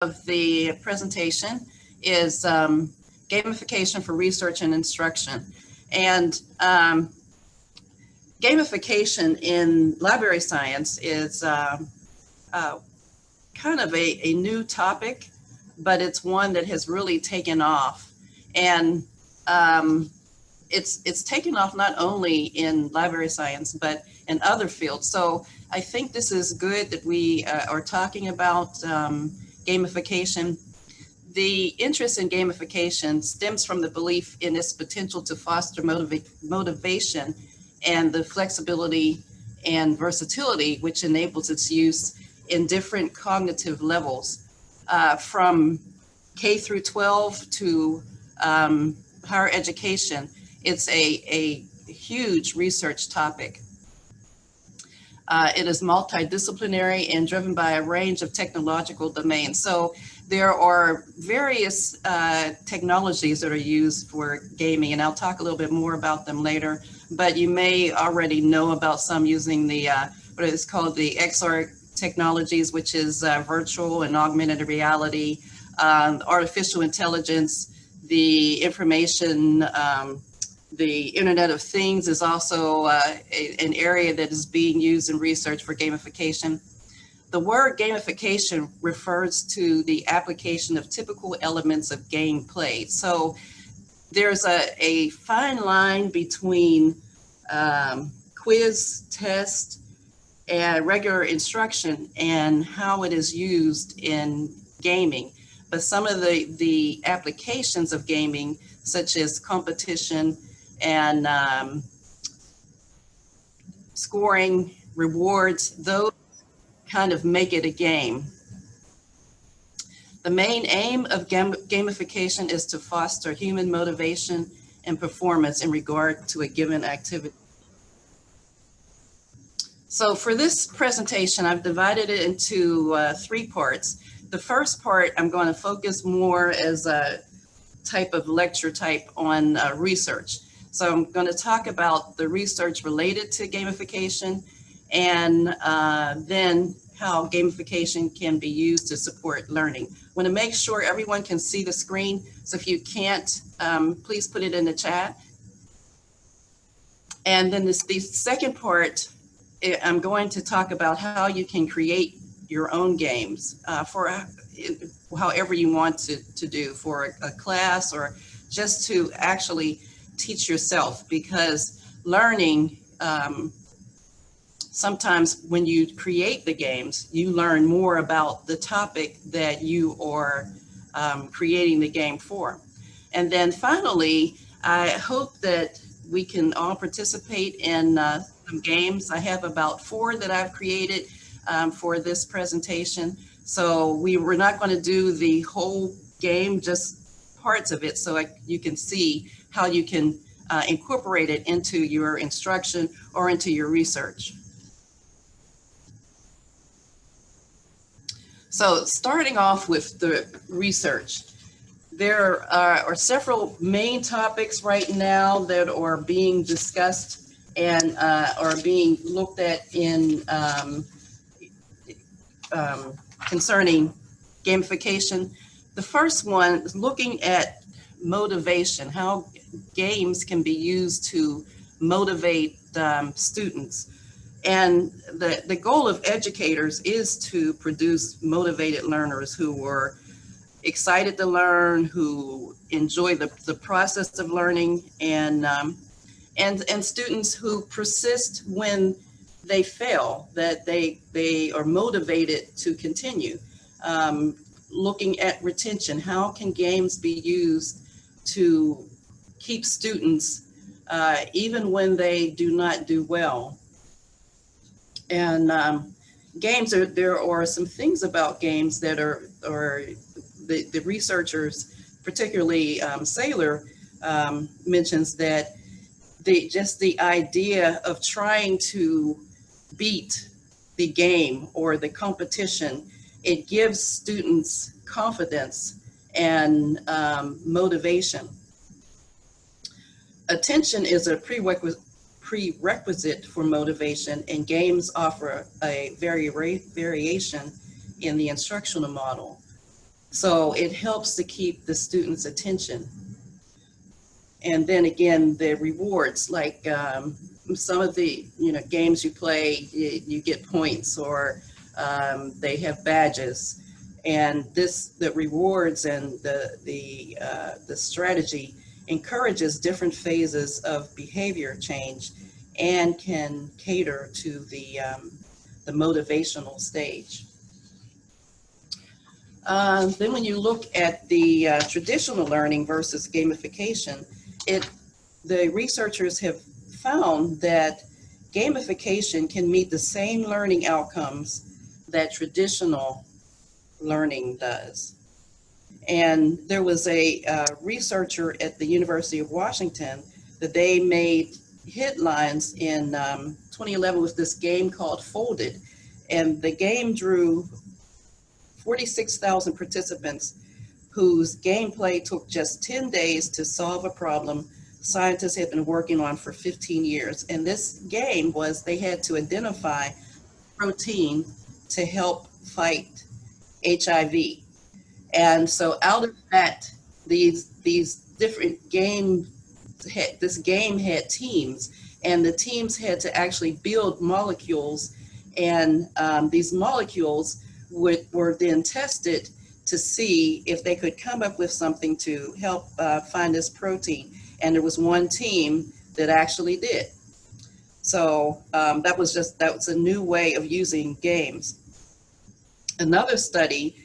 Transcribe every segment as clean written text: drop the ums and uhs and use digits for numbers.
Of the presentation is gamification for research and instruction. And gamification in library science is kind of a new topic, but it's one that has really taken off. And it's taken off not only in library science, but in other fields. So I think this is good that we are talking about gamification. The interest in gamification stems from the belief in its potential to foster motivation and the flexibility and versatility which enables its use in different cognitive levels, from K through 12 to higher education. It's a huge research topic. It is multidisciplinary and driven by a range of technological domains. So there are various technologies that are used for gaming, and I'll talk a little bit more about them later, but you may already know about some using the, what is called the XR technologies, which is virtual and augmented reality, artificial intelligence, the information, the Internet of Things is also an area that is being used in research for gamification. The word gamification refers to the application of typical elements of gameplay. So there's a fine line between quiz, test, and regular instruction and how it is used in gaming. But some of the applications of gaming, such as competition and scoring, rewards, those kind of make it a game. The main aim of gamification is to foster human motivation and performance in regard to a given activity. So for this presentation, I've divided it into 3 parts. The first part, I'm going to focus more as a type of lecture type on research. So I'm going to talk about the research related to gamification, and then how gamification can be used to support learning. I want to make sure everyone can see the screen. So if you can't, please put it in the chat. And then the second part, I'm going to talk about how you can create your own games for however you want to do, for a class or just to actually teach yourself, because learning, sometimes when you create the games, you learn more about the topic that you are creating the game for. And then finally, I hope that we can all participate in some games. I have about 4 that I've created for this presentation. So we're not going to do the whole game, just parts of it, so you can see how you can incorporate it into your instruction or into your research. So starting off with the research, there are several main topics right now that are being discussed and are being looked at in concerning gamification. The first one is looking at motivation, how games can be used to motivate students. And the goal of educators is to produce motivated learners who are excited to learn, who enjoy the process of learning, and students who persist when they fail, that they are motivated to continue. Looking at retention, how can games be used to keep students even when they do not do well? And games, there are some things about games that are the researchers, particularly Saylor, mentions that just the idea of trying to beat the game or the competition, it gives students confidence and motivation. Attention is a prerequisite for motivation, and games offer a variation in the instructional model. So it helps to keep the students' attention. And then again, the rewards, like some of the games you play, you get points, or they have badges. And the rewards and the strategy encourages different phases of behavior change and can cater to the motivational stage. Then when you look at the traditional learning versus gamification, the researchers have found that gamification can meet the same learning outcomes that traditional learning does. And there was a researcher at the University of Washington that they made headlines in 2011 with this game called Folded. And the game drew 46,000 participants whose gameplay took just 10 days to solve a problem scientists had been working on for 15 years. And this game was they had to identify protein to help fight HIV. And so out of that, these different this game had teams, and the teams had to actually build molecules, and these molecules were then tested to see if they could come up with something to help find this protein. And there was one team that actually did. So that was a new way of using games. Another study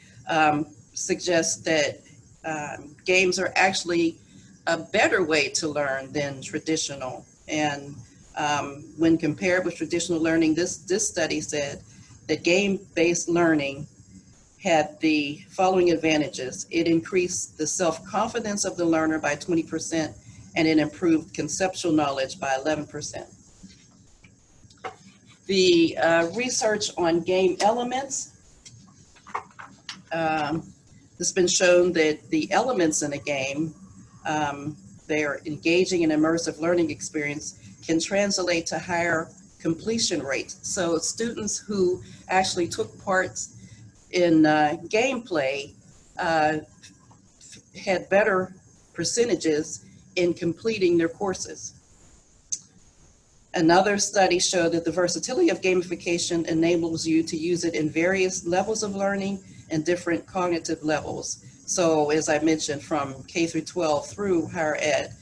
suggests that games are actually a better way to learn than traditional. And when compared with traditional learning, this study said that game-based learning had the following advantages. It increased the self-confidence of the learner by 20%, and it improved conceptual knowledge by 11%. The research on game elements, it's been shown that the elements in a game, their engaging and immersive learning experience can translate to higher completion rates. So students who actually took parts in gameplay had better percentages in completing their courses. Another study showed that the versatility of gamification enables you to use it in various levels of learning and different cognitive levels. So as I mentioned, from K through 12 through higher ed,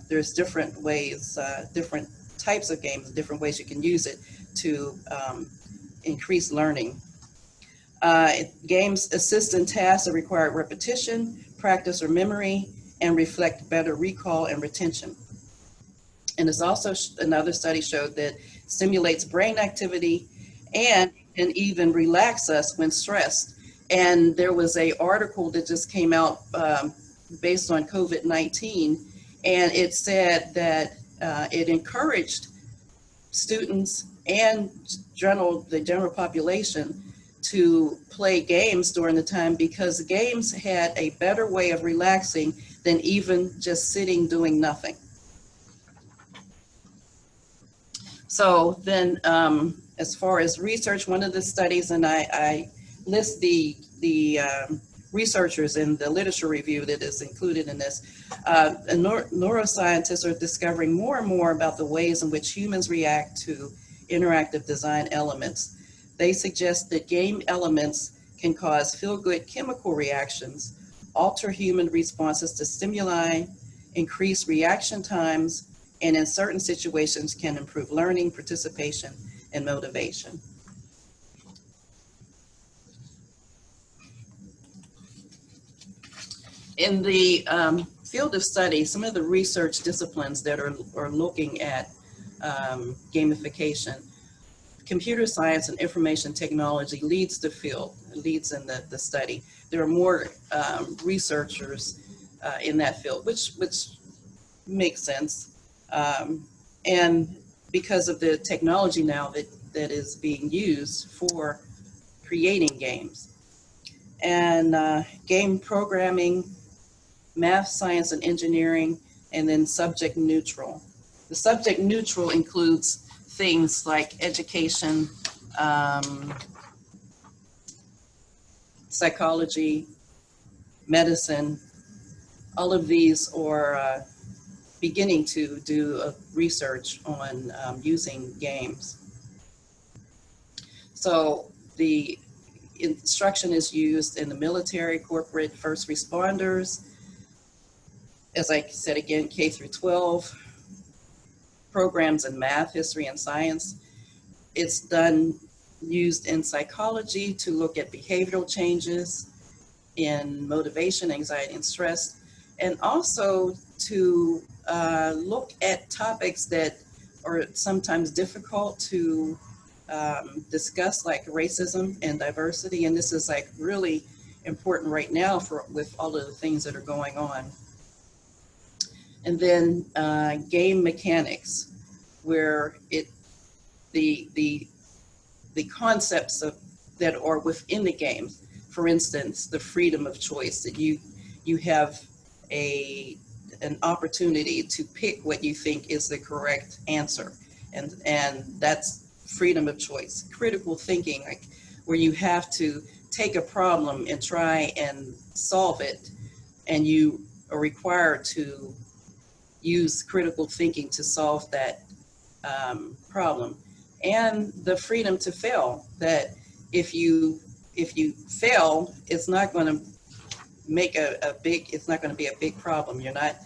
there's different ways, different types of games, different ways you can use it to increase learning. Games assist in tasks that require repetition, practice, or memory, and reflect better recall and retention. And it's also another study showed that stimulates brain activity and can even relax us when stressed. And there was an article that just came out based on COVID-19, and it said that it encouraged students and the general population to play games during the time, because games had a better way of relaxing than even just sitting doing nothing. So then as far as research, one of the studies, and I list the researchers in the literature review that is included in this, neuroscientists are discovering more and more about the ways in which humans react to interactive design elements. They suggest that game elements can cause feel-good chemical reactions, alter human responses to stimuli, increase reaction times, and in certain situations can improve learning, participation, and motivation. In the field of study, some of the research disciplines that are looking at gamification, computer science and information technology leads the field, leads in the study. There are more researchers in that field, which makes sense. And because of the technology now that is being used for creating games. And game programming, math, science, and engineering, and then subject neutral. The subject neutral includes things like education, psychology, medicine. All of these are beginning to do research on using games. So the instruction is used in the military, corporate, first responders, as I said again, K through 12, programs in math, history, and science. It's used in psychology to look at behavioral changes in motivation, anxiety, and stress, and also to look at topics that are sometimes difficult to discuss, like racism and diversity. And this is like really important right now with all of the things that are going on. And then game mechanics, where the concepts that are within the games. For instance, the freedom of choice, that you have an opportunity to pick what you think is the correct answer, and that's freedom of choice. Critical thinking, like where you have to take a problem and try and solve it, and you are required to use critical thinking to solve that problem. And the freedom to fail, that if you fail, it's not going to make it's not going to be a big problem. You're not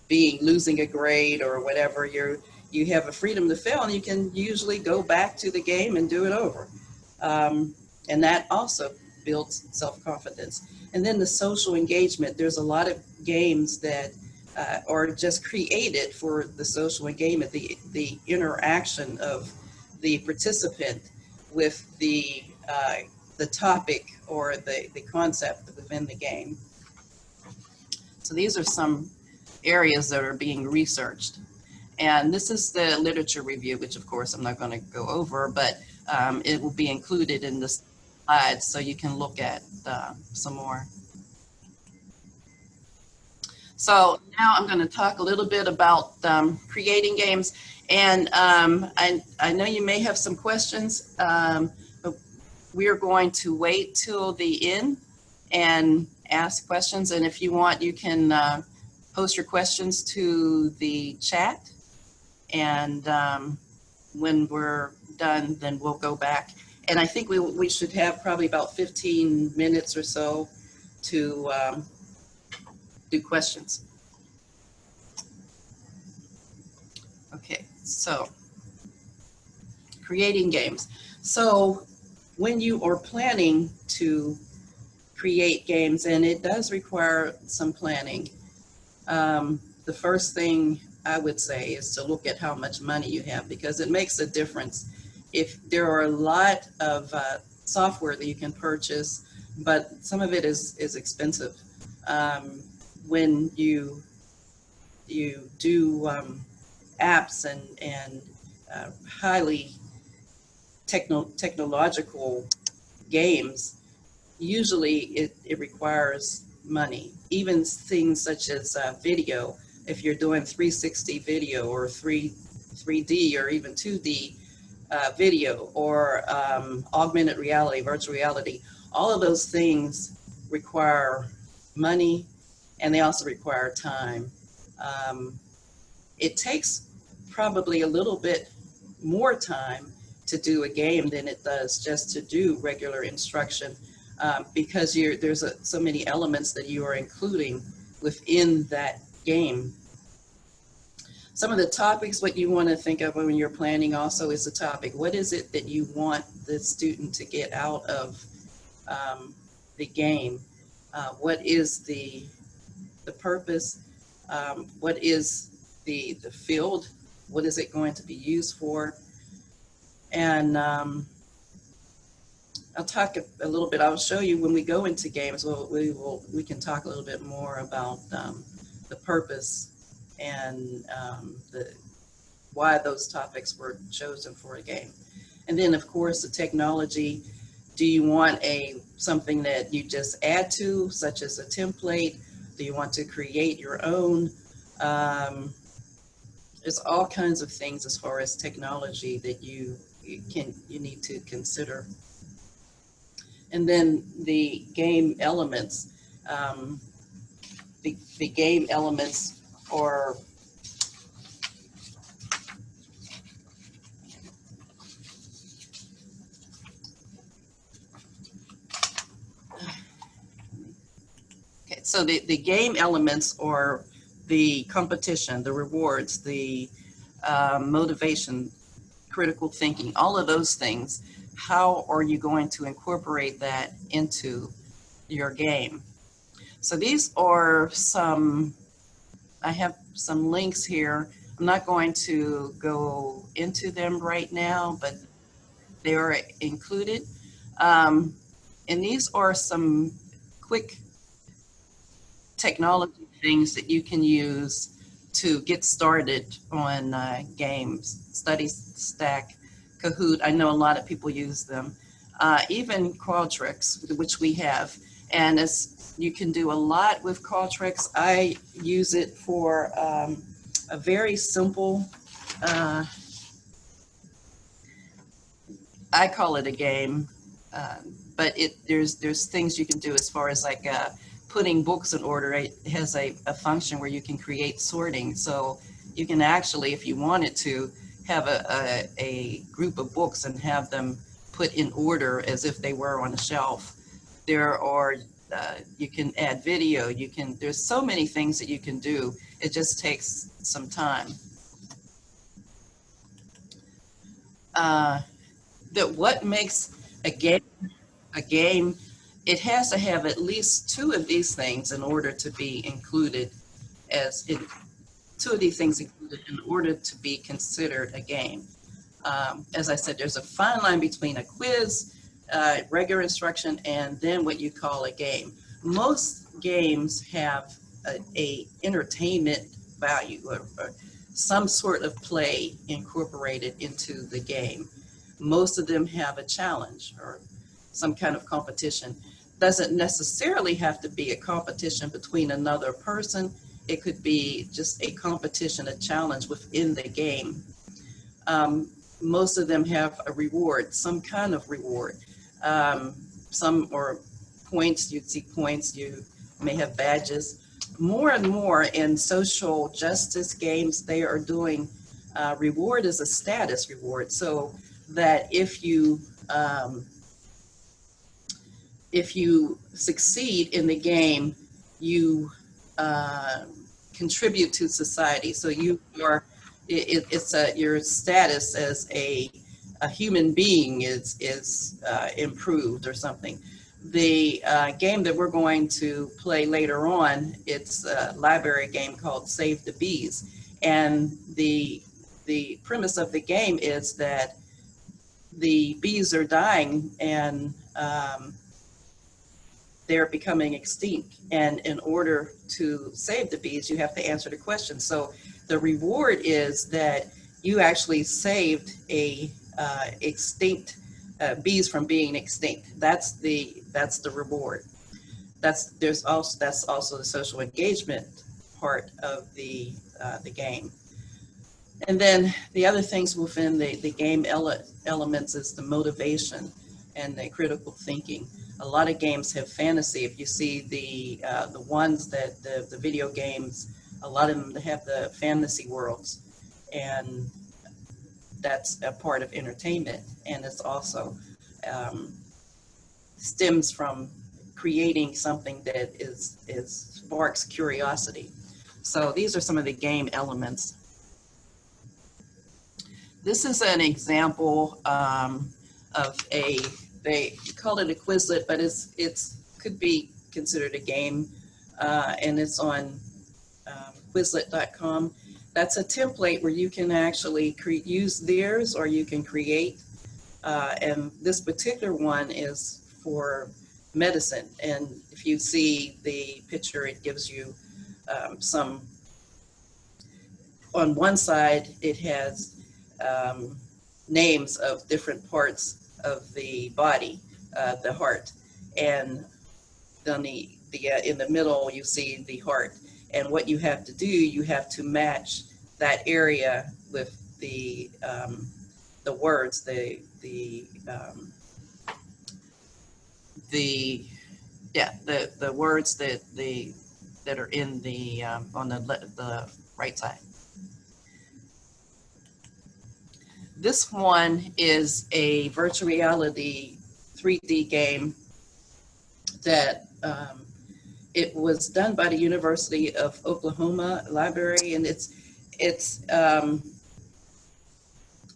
losing a grade or whatever. You have a freedom to fail, and you can usually go back to the game and do it over. And that also builds self-confidence. And then the social engagement. There's a lot of games that are just created for the social engagement, the interaction of the participant with the topic or the concept within the game. So these are some areas that are being researched. And this is the literature review, which of course I'm not going to go over, but it will be included in the slides so you can look at some more. So now I'm going to talk a little bit about creating games. And I know you may have some questions, but we are going to wait till the end and ask questions. And if you want, you can post your questions to the chat. And when we're done, then we'll go back. And I think we should have probably about 15 minutes or so to do questions. Okay, so creating games. So when you are planning to create games, and it does require some planning, the first thing I would say is to look at how much money you have, because it makes a difference. If there are a lot of software that you can purchase, but some of it is expensive. When you do apps and highly technological games, usually it requires money. Even things such as video, if you're doing 360 video or 3D or even 2D video, or augmented reality, virtual reality, all of those things require money, and they also require time. It takes probably a little bit more time to do a game than it does just to do regular instruction, because there's so many elements that you are including within that game. Some of the topics, what you want to think of when you're planning also is the topic. What is it that you want the student to get out of the game? What is the purpose? What is the field? What is it going to be used for? And I'll talk a little bit. I'll show you when we go into games. We can talk a little bit more about the purpose and why those topics were chosen for a game. And then, of course, the technology. Do you want something that you just add to, such as a template? Do you want to create your own? There's all kinds of things as far as technology that you need to consider. And then the game elements. um, the game elements, or okay, so the game elements, or the competition, the rewards, the motivation, critical thinking, all of those things, how are you going to incorporate that into your game? So these are some, I have some links here. I'm not going to go into them right now, but they are included. Um, and these are some quick technology things that you can use to get started on games. Stack, Kahoot, I know a lot of people use them. Even Qualtrics, which we have. And as you can do a lot with Qualtrics, I use it for a very simple, I call it a game, but there's things you can do as far as like putting books in order. It has a function where you can create sorting. So you can actually, if you wanted to, have a group of books and have them put in order as if they were on a shelf. There are, you can add video, there's so many things that you can do. It just takes some time. That what makes a game, it has to have at least two of these things in order to be included two of these things included in order to be considered a game. As I said, there's a fine line between a quiz, regular instruction, and then what you call a game. Most games have a entertainment value, or some sort of play incorporated into the game. Most of them have a challenge or some kind of competition. Doesn't necessarily have to be a competition between another person. It could be just a competition, a challenge within the game. Most of them have a reward, some kind of reward. Some are points, you'd see points, you may have badges. More and more in social justice games, they are doing reward as a status reward, so that if you succeed in the game, you contribute to society. So you are, it's your status as a human being is improved or something. The game that we're going to play later on, it's a library game called Save the Bees. And the premise of the game is that the bees are dying and they're becoming extinct. And in order to save the bees, you have to answer the question. So the reward is that you actually saved a extinct bees from being extinct. That's the reward. That's also the social engagement part of the game. And then the other things within the game elements is the motivation and the critical thinking. A lot of games have fantasy. If you see the ones that the video games, a lot of them have the fantasy worlds, and that's a part of entertainment. And it's also stems from creating something that sparks curiosity. So these are some of the game elements. This is an example of they call it a Quizlet, but it's could be considered a game, and it's on Quizlet.com. That's a template where you can actually use theirs, or you can create. And this particular one is for medicine. And if you see the picture, it gives you some. On one side, it has names of different parts of the body, the heart, and then in the middle you see the heart. And what you have to do, you have to match that area with the words, the Yeah, the words that are in the on the right side. This one is a virtual reality 3D game that it was done by the University of Oklahoma Library, and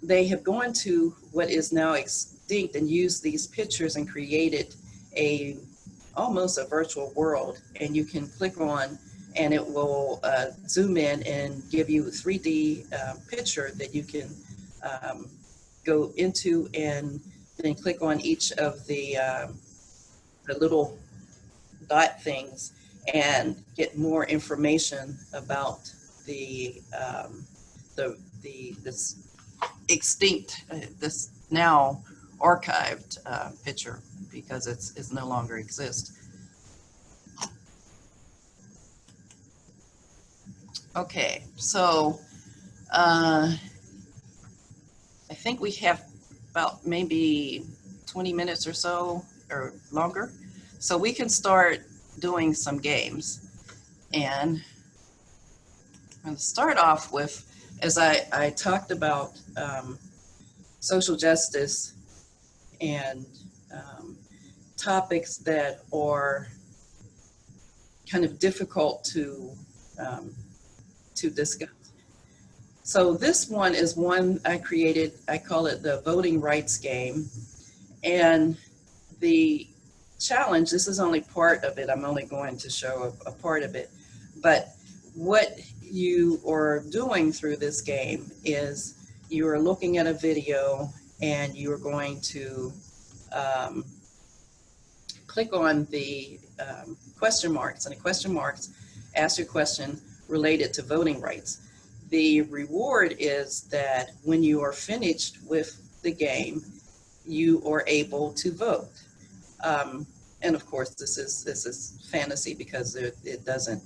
they have gone to what is now extinct and used these pictures and created almost a virtual world, and you can click on and it will zoom in and give you a 3D picture that you can go into, and then click on each of the little dot things and get more information about this extinct, this now archived picture, because it's no longer exists. Okay, so I think we have about maybe 20 minutes or so, or longer, so we can start doing some games. And I'm going to start off with, as I talked about social justice and topics that are kind of difficult to discuss. So this one is one I created. I call it the voting rights game. And the challenge, this is only part of it. I'm only going to show a part of it. But what you are doing through this game is you are looking at a video and you are going to click on the question marks, and the question marks ask your question related to voting rights. The reward is that when you are finished with the game, you are able to vote. And of course, this is fantasy, because it doesn't.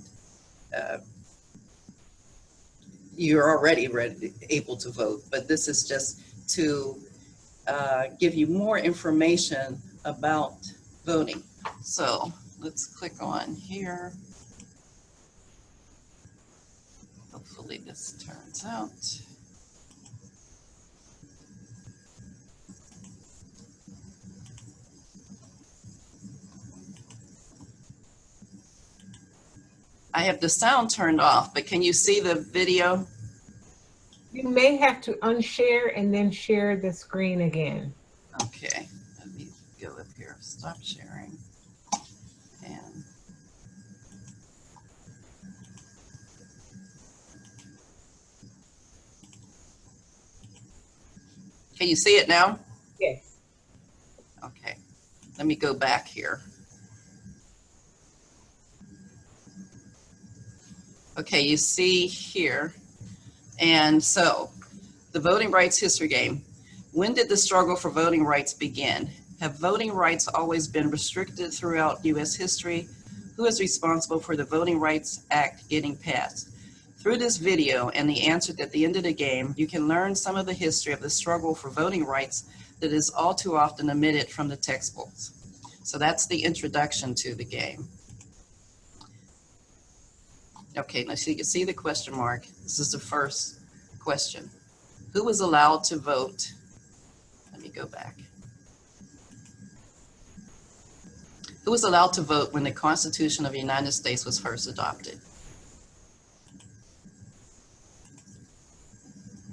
You're already able to vote, but this is just to give you more information about voting. So let's click on here. Hopefully this turns out. I have the sound turned off, but can you see the video? You may have to unshare and then share the screen again. Okay, let me go up here, stop sharing. And can you see it now? Yes. Okay, let me go back here. Okay, you see here. And so, the voting rights history game. When did the struggle for voting rights begin? Have voting rights always been restricted throughout U.S. history? Who is responsible for the Voting Rights Act getting passed? Through this video and the answer at the end of the game, you can learn some of the history of the struggle for voting rights that is all too often omitted from the textbooks. So that's the introduction to the game. Okay, now so you can see the question mark. This is the first question. Who was allowed to vote? Let me go back. Who was allowed to vote when the Constitution of the United States was first adopted?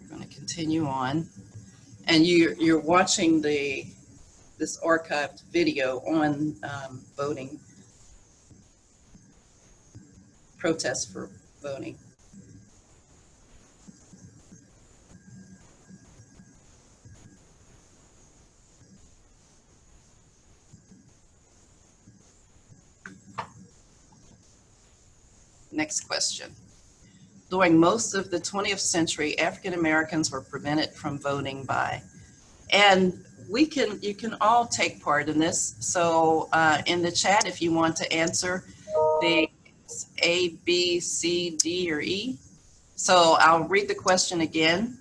We're going to continue on. And you're watching this archived video on voting, protests for voting. Next question. During most of the 20th century, African Americans were prevented from voting by, and you can all take part in this. So in the chat, if you want to answer the A, B, C, D, or E. So I'll read the question again.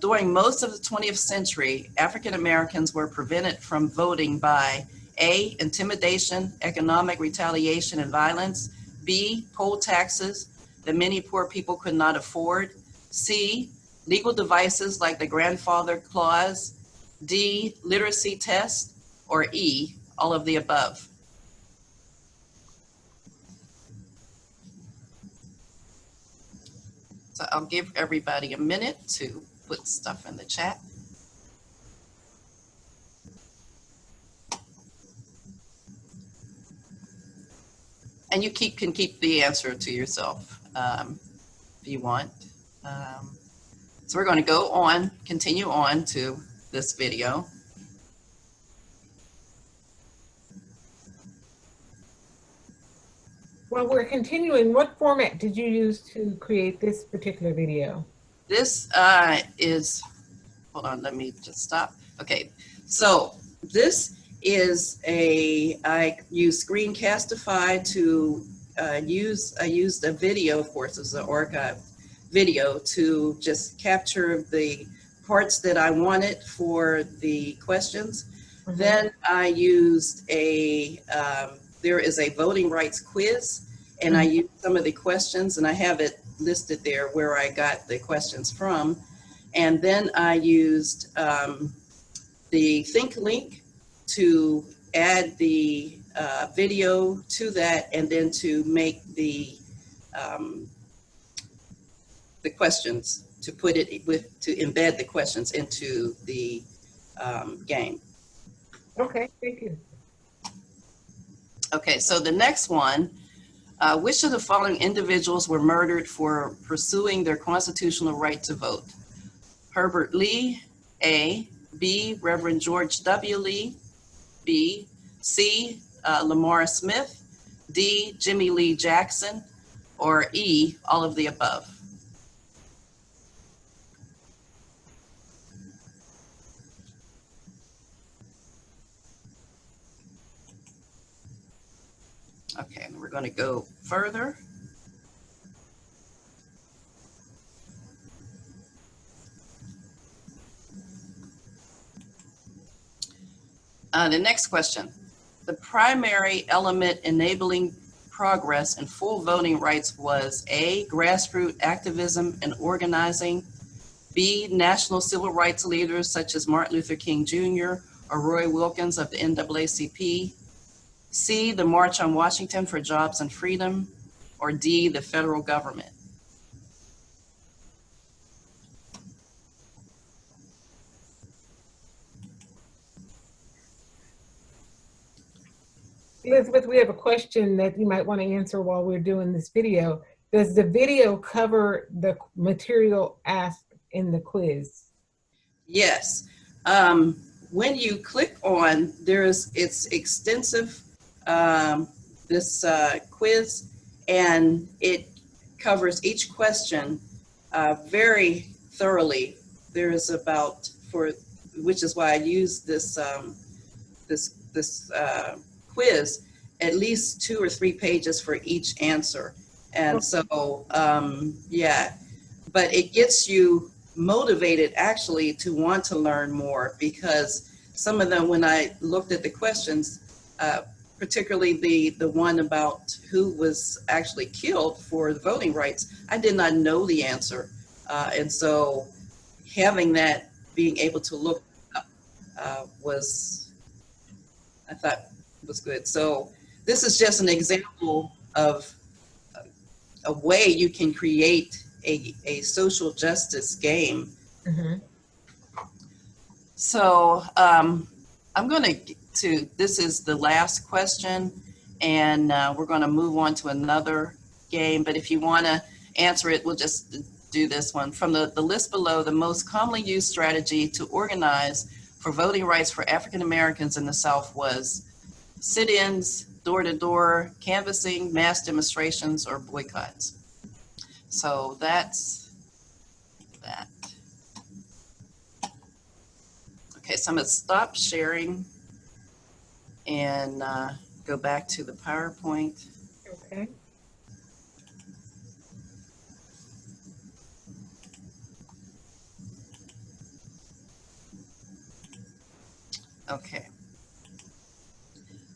During most of the 20th century, African Americans were prevented from voting by A, intimidation, economic retaliation and violence. B, poll taxes that many poor people could not afford. C, legal devices like the grandfather clause. D, literacy test. Or E, all of the above. So I'll give everybody a minute to put stuff in the chat. And you can keep the answer to yourself if you want. So we're going to continue on to this video. Well, we're continuing. What format did you use to create this particular video? This is, hold on, let me just stop. Okay, so this is I use Screencastify to I used a video, of course, as an archive video to just capture the parts that I wanted for the questions. Mm-hmm. Then I used there is a voting rights quiz, and I used some of the questions, and I have it listed there where I got the questions from. And then I used the Think link to add the video to that, and then to make the questions, to put it to embed the questions into the game. Okay, thank you. Okay, so the next one, which of the following individuals were murdered for pursuing their constitutional right to vote? Herbert Lee, A. B. Reverend George W. Lee, B. C. Lamar Smith, D. Jimmy Lee Jackson, or E. all of the above. Okay, and we're going to go further. The next question. The primary element enabling progress and full voting rights was A, grassroots activism and organizing, B, national civil rights leaders such as Martin Luther King Jr. or Roy Wilkins of the NAACP, C, the March on Washington for Jobs and Freedom, or D, the federal government. Elizabeth, we have a question that you might want to answer while we're doing this video. Does the video cover the material asked in the quiz? Yes. When you click on, it's extensive, this quiz, and it covers each question very thoroughly. There is which is why I use this quiz, at least 2 or 3 pages for each answer. And so, yeah, but it gets you motivated actually to want to learn more, because some of them, when I looked at the questions, particularly the one about who was actually killed for the voting rights, I did not know the answer. And so having that, being able to look up I thought was good. So this is just an example of a way you can create a social justice game. Mm-hmm. So I'm going to, this is the last question, and we're going to move on to another game. But if you want to answer it, we'll just do this one. From the list below, the most commonly used strategy to organize for voting rights for African Americans in the South was sit-ins, door-to-door, canvassing, mass demonstrations, or boycotts. So that's that. Okay, so I'm going to stop sharing and go back to the PowerPoint. Okay. Okay.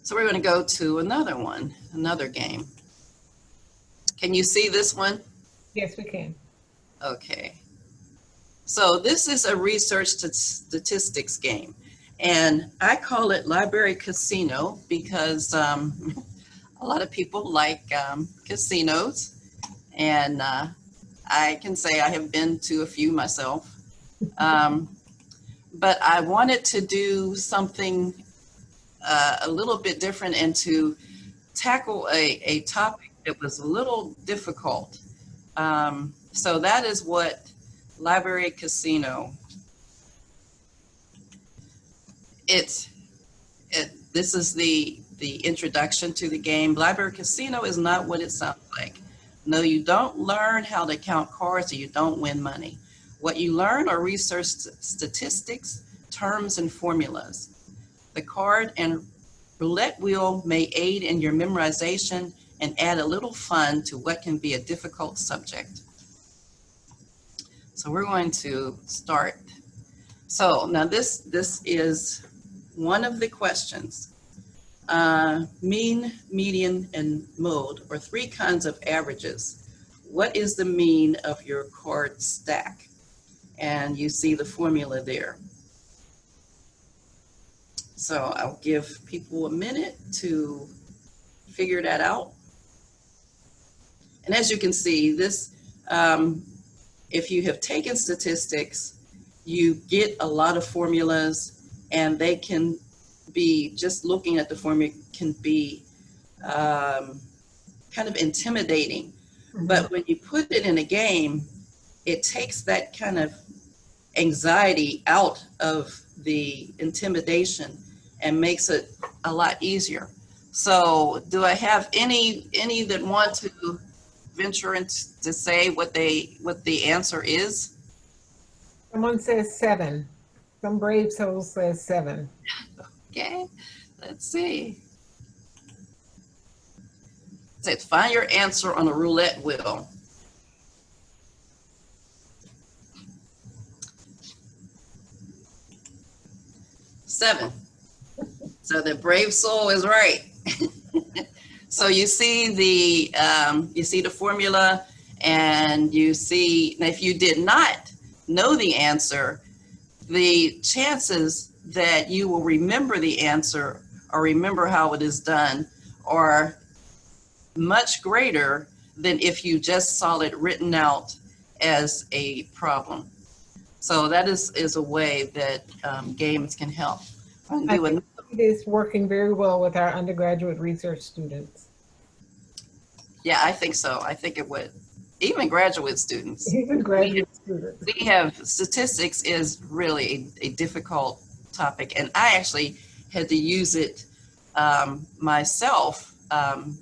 So we're going to go to another one, another game. Can you see this one? Yes, we can. Okay. So this is a research statistics game, and I call it Library Casino because a lot of people like casinos, and I can say I have been to a few myself. But I wanted to do something a little bit different and to tackle a topic that was a little difficult. So that is what Library Casino, this is the introduction to the game. Library Casino is not what it sounds like. No, you don't learn how to count cards or you don't win money. What you learn are research statistics, terms, and formulas. The card and roulette wheel may aid in your memorization and add a little fun to what can be a difficult subject. So we're going to start. So now this is one of the questions. Mean, median, and mode are three kinds of averages. What is the mean of your card stack? And you see the formula there. So I'll give people a minute to figure that out. And as you can see, this, if you have taken statistics, you get a lot of formulas, and they can be, just looking at the formula can be kind of intimidating. Mm-hmm. But when you put it in a game, it takes that kind of anxiety out of the intimidation and makes it a lot easier. So do I have any that want to venture into to say what the answer is? Someone says 7. Some brave soul says 7. Okay, let's see. It says find your answer on a roulette wheel. Seven. So the brave soul is right. So you see the formula, and you see, if you did not know the answer, the chances that you will remember the answer or remember how it is done are much greater than if you just saw it written out as a problem. So that is a way that games can help. It is working very well with our undergraduate research students. Yeah, I think so. I think it would. Even graduate students. Even graduate students. We have statistics is really a difficult topic, and I actually had to use it myself.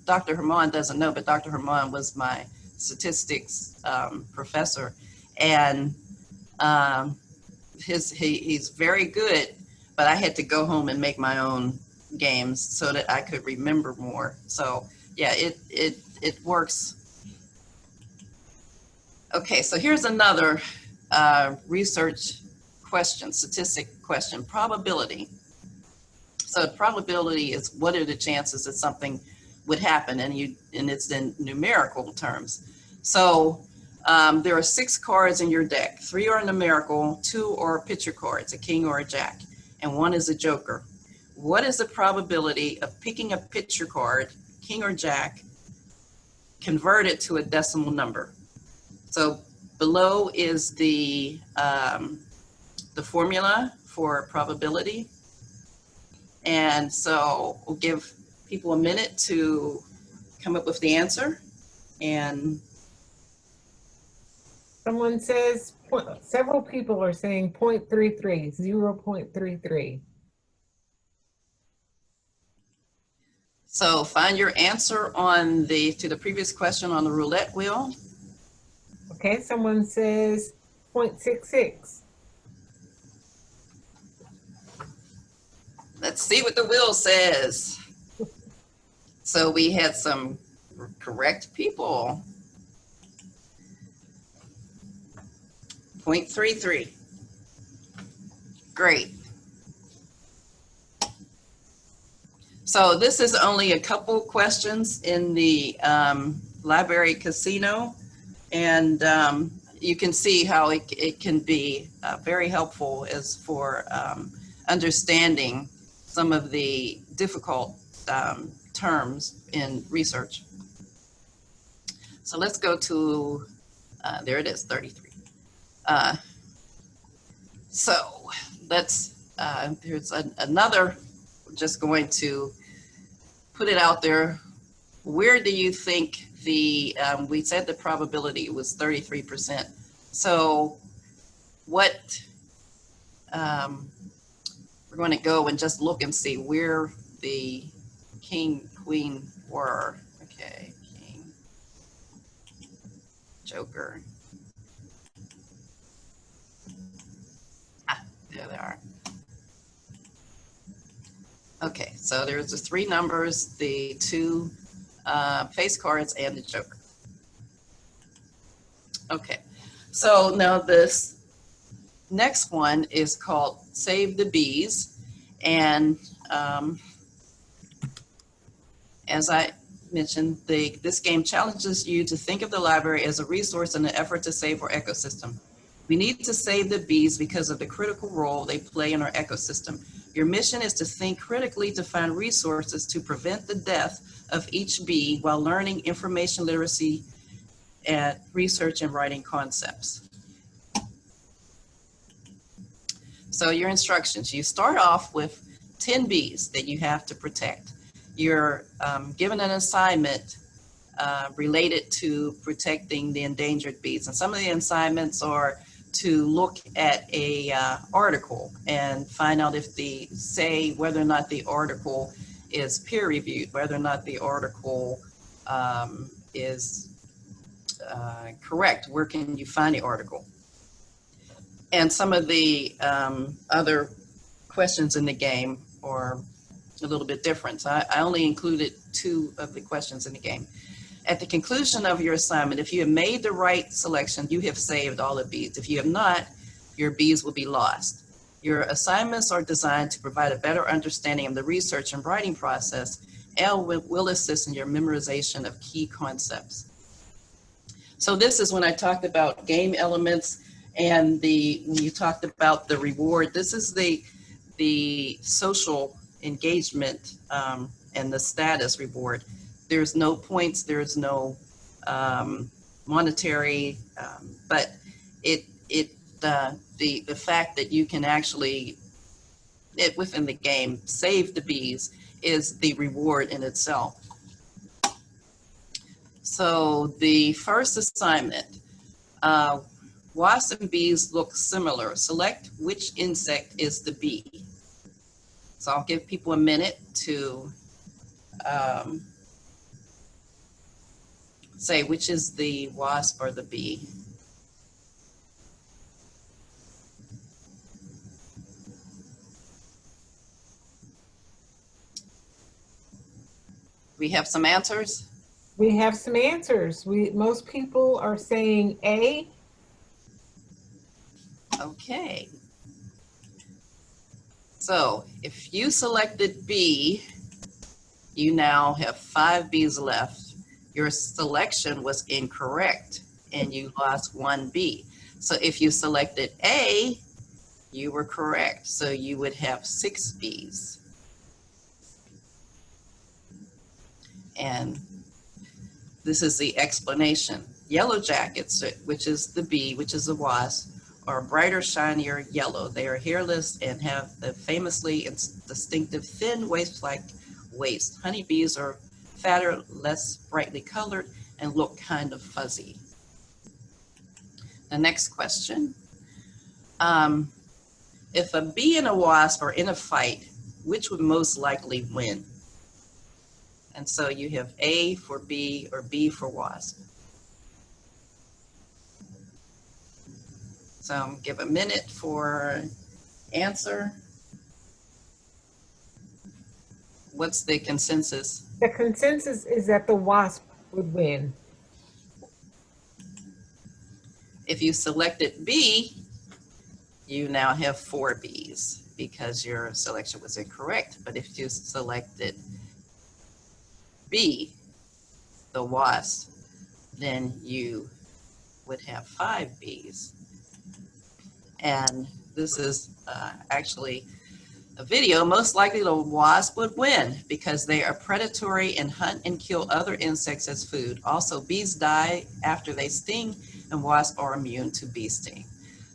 Dr. Herman doesn't know, but Dr. Herman was my statistics professor, and he's very good, but I had to go home and make my own games so that I could remember more. So yeah, it works. Okay, so here's another research question, statistic question, probability. So probability is what are the chances that something would happen, and it's in numerical terms. So there are 6 cards in your deck. 3 are numerical, 2 are picture cards, a king or a jack, and 1 is a joker. What is the probability of picking a picture card, king or jack, converted to a decimal number? So below is the formula for probability. And so we'll give people a minute to come up with the answer. And someone says, several people are saying 0.33, 0.33. So find your answer on to the previous question on the roulette wheel. Okay, someone says 0.66. Let's see what the wheel says. So we had some correct people. 0.33. Great. So this is only a couple questions in the library casino, and you can see how it can be very helpful as for understanding some of the difficult terms in research. So let's go to, there it is, 33. So let's, here's another, just going to put it out there. Where do you think the, we said the probability was 33%. So what, we're going to go and just look and see where the king, queen were. Okay, king, joker. Ah, there they are. Okay, so there's the three numbers, the two face cards, and the joker. Okay, so now this next one is called Save the Bees. And as I mentioned, this game challenges you to think of the library as a resource in an effort to save our ecosystem. We need to save the bees because of the critical role they play in our ecosystem. Your mission is to think critically to find resources to prevent the death of each bee while learning information literacy and research and writing concepts. So your instructions, you start off with 10 bees that you have to protect. You're given an assignment related to protecting the endangered bees. And some of the assignments are to look at a article and find out if say whether or not the article is peer reviewed, whether or not the article is correct. Where can you find the article? And some of the other questions in the game are a little bit different. So I only included 2 of the questions in the game. At the conclusion of your assignment, if you have made the right selection, you have saved all the bees. If you have not, your bees will be lost. Your assignments are designed to provide a better understanding of the research and writing process and will assist in your memorization of key concepts. So this is when I talked about game elements and when you talked about the reward. This is the social engagement and the status reward. There's no points, there's no monetary, but the fact that you can actually, within the game, save the bees is the reward in itself. So the first assignment, wasps and bees look similar. Select which insect is the bee. So I'll give people a minute to say which is the wasp or the bee. We have some answers? We have some answers. Most people are saying A. Okay. So if you selected B, you now have 5 bees left. Your selection was incorrect and you lost 1 bee. So if you selected A, you were correct. So you would have 6 bees. And this is the explanation. Yellow jackets, which is the bee, which is a wasp, are brighter, shinier yellow. They are hairless and have the famously distinctive thin waist-like waist. Honeybees are fatter, less brightly colored, and look kind of fuzzy. The next question. If a bee and a wasp are in a fight, which would most likely win? And so you have A for bee or B for wasp. So give a minute for answer. What's the consensus? The consensus is that the wasp would win. If you selected B, you now have 4 bees because your selection was incorrect. But if you selected B, the wasp, then you would have 5 Bs. And this is actually a video. Most likely the wasp would win because they are predatory and hunt and kill other insects as food. Also, bees die after they sting, and wasps are immune to bee sting.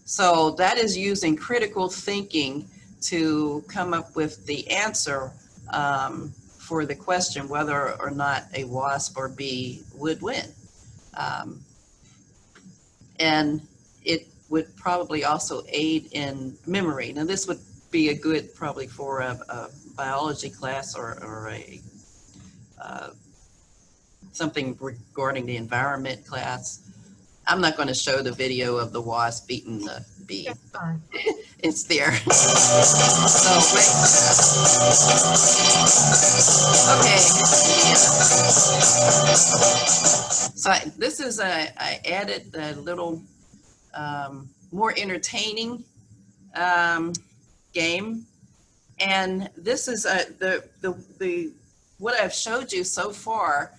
So that is using critical thinking to come up with the answer for the question whether or not a wasp or bee would win. And it would probably also aid in memory. Now this would be a good probably for a biology class or a something regarding the environment class. I'm not going to show the video of the wasp beating the bee. It's there. So wait. Okay. Yeah. So this is I added a little more entertaining game, and this is the what I've showed you so far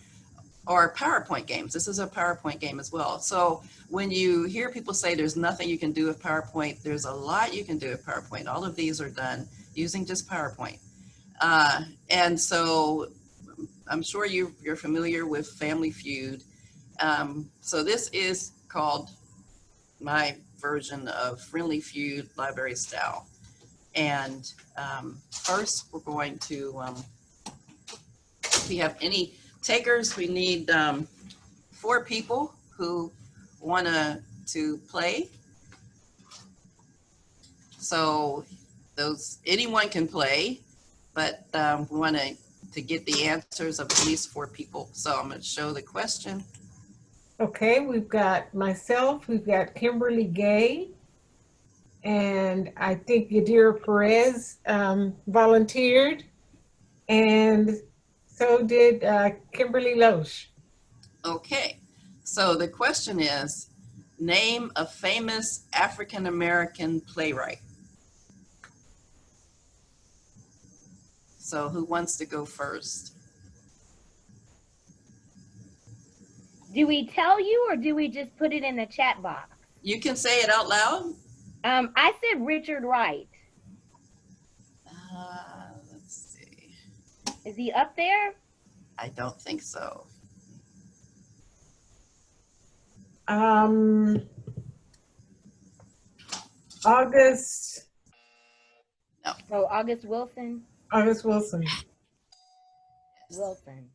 are PowerPoint games. This is a PowerPoint game as well. So when you hear people say there's nothing you can do with PowerPoint, there's a lot you can do with PowerPoint. All of these are done using just PowerPoint. And so I'm sure you're familiar with Family Feud. So this is called my version of Friendly Feud library style. And first we're going to, if we have any takers, we need 4 people who want to play. So anyone can play, but we want to get the answers of at least 4 people. So I'm going to show the question. Okay, we've got myself, we've got Kimberly Gay, and I think Yadira Perez volunteered, and so did Kimberly Loesch. Okay, so the question is, name a famous African-American playwright. So who wants to go first? Do we tell you or do we just put it in the chat box? You can say it out loud. I said Richard Wright. Let's see. Is he up there? I don't think so. August. No. Oh, August Wilson. August Wilson. Wilson.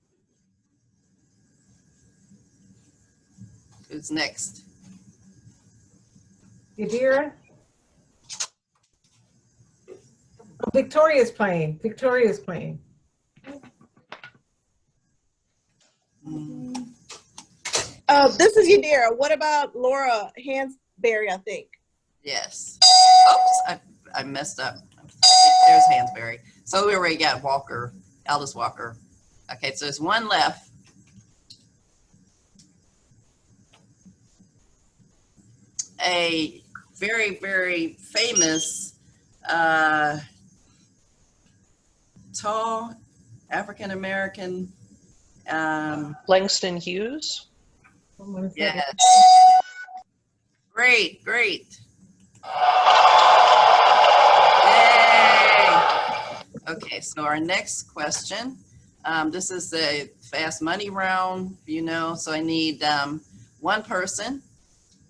Who's next? Yadira. Oh, Victoria's playing. Victoria's playing. This is Yadira. What about Laura Hansberry, I think? Yes. Oops, I messed up. There's Hansberry. So we already got Walker, Aldous Walker. Okay, so there's 1 left. A very, very famous tall African-American. Langston Hughes. Yeah. Great, great. Yay. Okay, so our next question. This is the fast money round, so I need 1 person.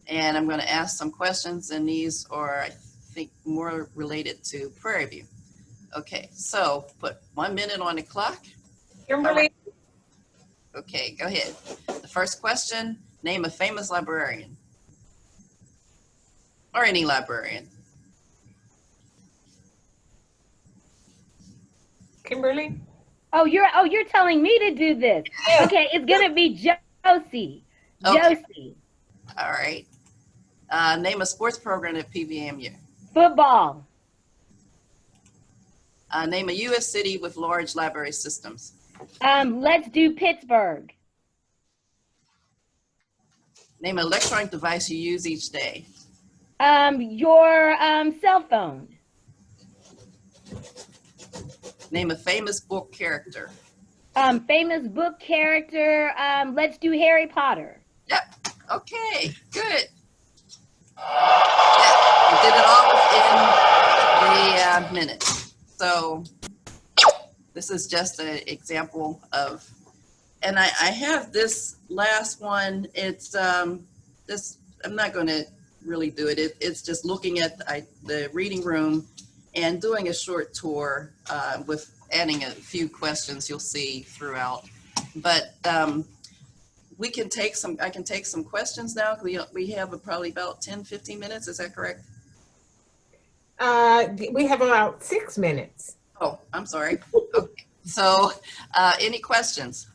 And I'm going to ask some questions, and these are, I think, more related to Prairie View. Okay, so put 1 minute on the clock. Kimberly. Okay, go ahead. The first question, name a famous librarian. Or any librarian. Kimberly. Oh, you're telling me to do this. Yeah. Okay, it's gonna be Josie. Okay. Josie. All right. Name a sports program at PVAMU. Football. Name a U.S. city with large library systems. Let's do Pittsburgh. Name an electronic device you use each day. Your cell phone. Name a famous book character. Famous book character. Let's do Harry Potter. Yep. Okay, good. Yeah, we did it all within the minute. So this is just an example of, and I have this last one. It's this, I'm not going to really do it. It's just looking at the reading room and doing a short tour with adding a few questions you'll see throughout. But we can take some, I can take some questions now. We have probably about 10, 15 minutes. Is that correct? We have about 6 minutes. Oh, I'm sorry. Okay. So any questions?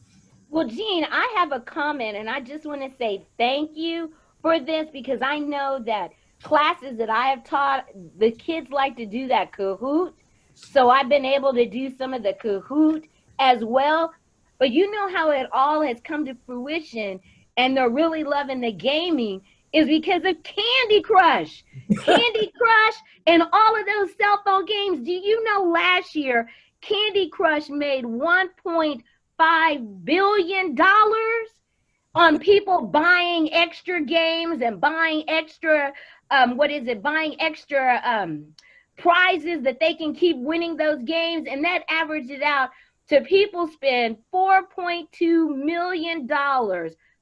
Well, Jean, I have a comment, and I just want to say thank you for this, because I know that classes that I have taught, the kids like to do that Kahoot. So I've been able to do some of the Kahoot as well. But you know how it all has come to fruition, and they're really loving the gaming is because of Candy Crush. Candy Crush and all of those cell phone games. Do you know last year, Candy Crush made $1.5 billion on people buying extra games and buying extra, buying extra prizes that they can keep winning those games. And that averaged it out to people spend $4.2 million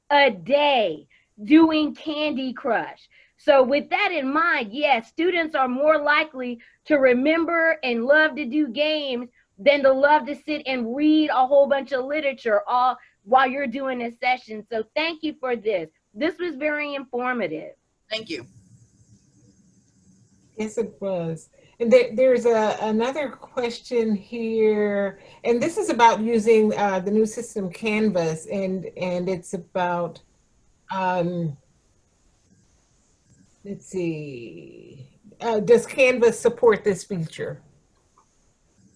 a day doing Candy Crush. So with that in mind, yes, students are more likely to remember and love to do games than to love to sit and read a whole bunch of literature all while you're doing a session. So thank you for this. This was very informative. Thank you. Yes, it was. And there's another question here, and this is about using the new system Canvas, and it's about, let's see, does Canvas support this feature?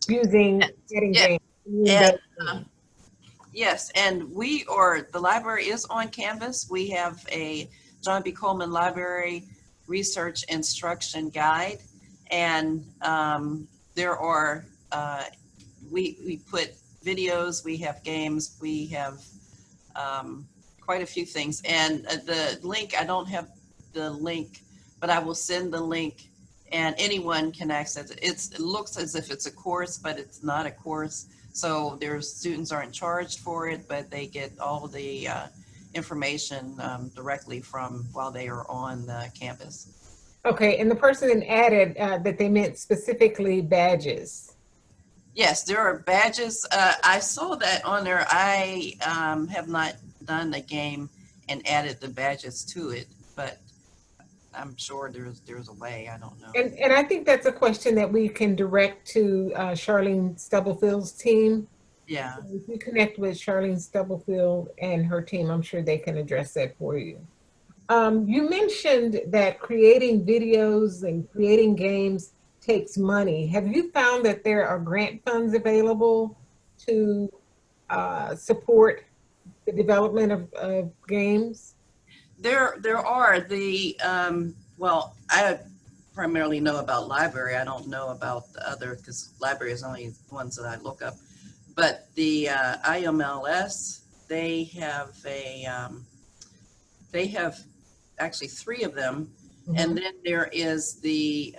Using getting games. Yes, and the library is on Canvas. We have a John B. Coleman Library Research Instruction Guide, and there are, we put videos, we have games, we have quite a few things. And the link, I don't have the link, but I will send the link and anyone can access it. It looks as if it's a course, but it's not a course. So their students aren't charged for it, but they get all the information directly from while they are on the campus. Okay, and the person added that they meant specifically badges. Yes, there are badges. I saw that on there. I have not done the game and added the badges to it, but I'm sure there's a way. I don't know. And I think that's a question that we can direct to Charlene Stubblefield's team. Yeah. So if you connect with Charlene Stubblefield and her team, I'm sure they can address that for you. You mentioned that creating videos and creating games takes money. Have you found that there are grant funds available to support the development of games? There are well, I primarily know about library. I don't know about the other, because library is only the ones that I look up. But the IMLS, they have actually 3 of them. Mm-hmm. And then there is the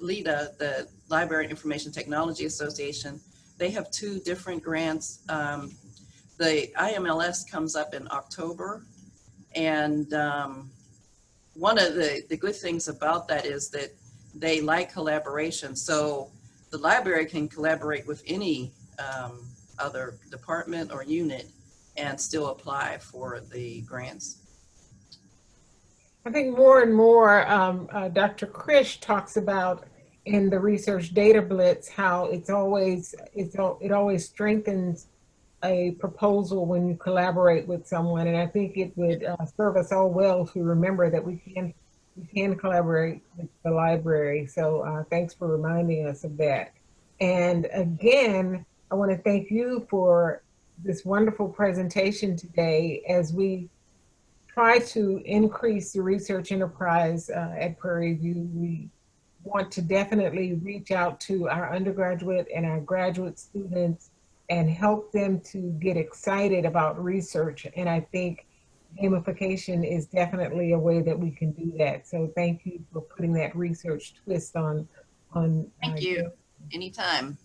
LITA, the Library Information Technology Association. They have 2 different grants. The IMLS comes up in October. And one of the good things about that is that they like collaboration. So the library can collaborate with any other department or unit and still apply for the grants. I think more and more, Dr. Krish talks about in the Research Data Blitz how it always strengthens a proposal when you collaborate with someone, and I think it would serve us all well to remember that we can collaborate with the library. So thanks for reminding us of that. And again, I want to thank you for this wonderful presentation today as we try to increase the research enterprise at Prairie View. We want to definitely reach out to our undergraduate and our graduate students and help them to get excited about research. And I think gamification is definitely a way that we can do that. So thank you for putting that research twist on. Thank you. Anytime.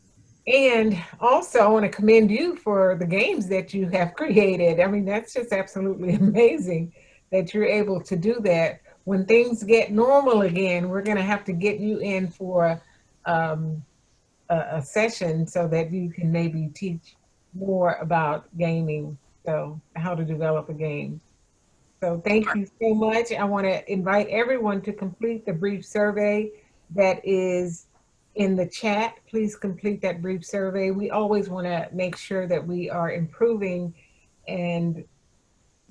And also, I want to commend you for the games that you have created. I mean, that's just absolutely amazing that you're able to do that. When things get normal again, we're going to have to get you in for a session so that you can maybe teach more about gaming, so how to develop a game. So thank you so much. I want to invite everyone to complete the brief survey that is in the chat. Please complete that brief survey. We always want to make sure that we are improving and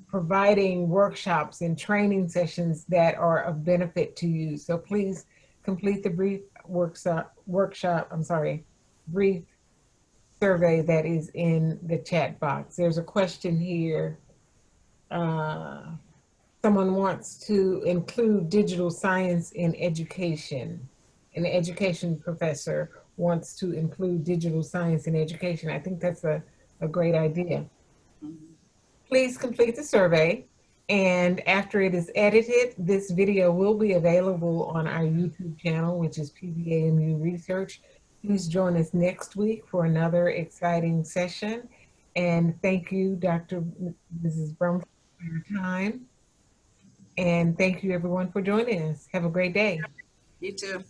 providing workshops and training sessions that are of benefit to you. So please complete the brief brief survey that is in the chat box. There's a question here. Someone wants to include digital science in education. An education professor wants to include digital science in education. I think that's a great idea. Please complete the survey, and after it is edited, this video will be available on our YouTube channel, which is PVAMU Research. Please join us next week for another exciting session. And thank you, Mrs. Brumfield, for your time. And thank you, everyone, for joining us. Have a great day. You too.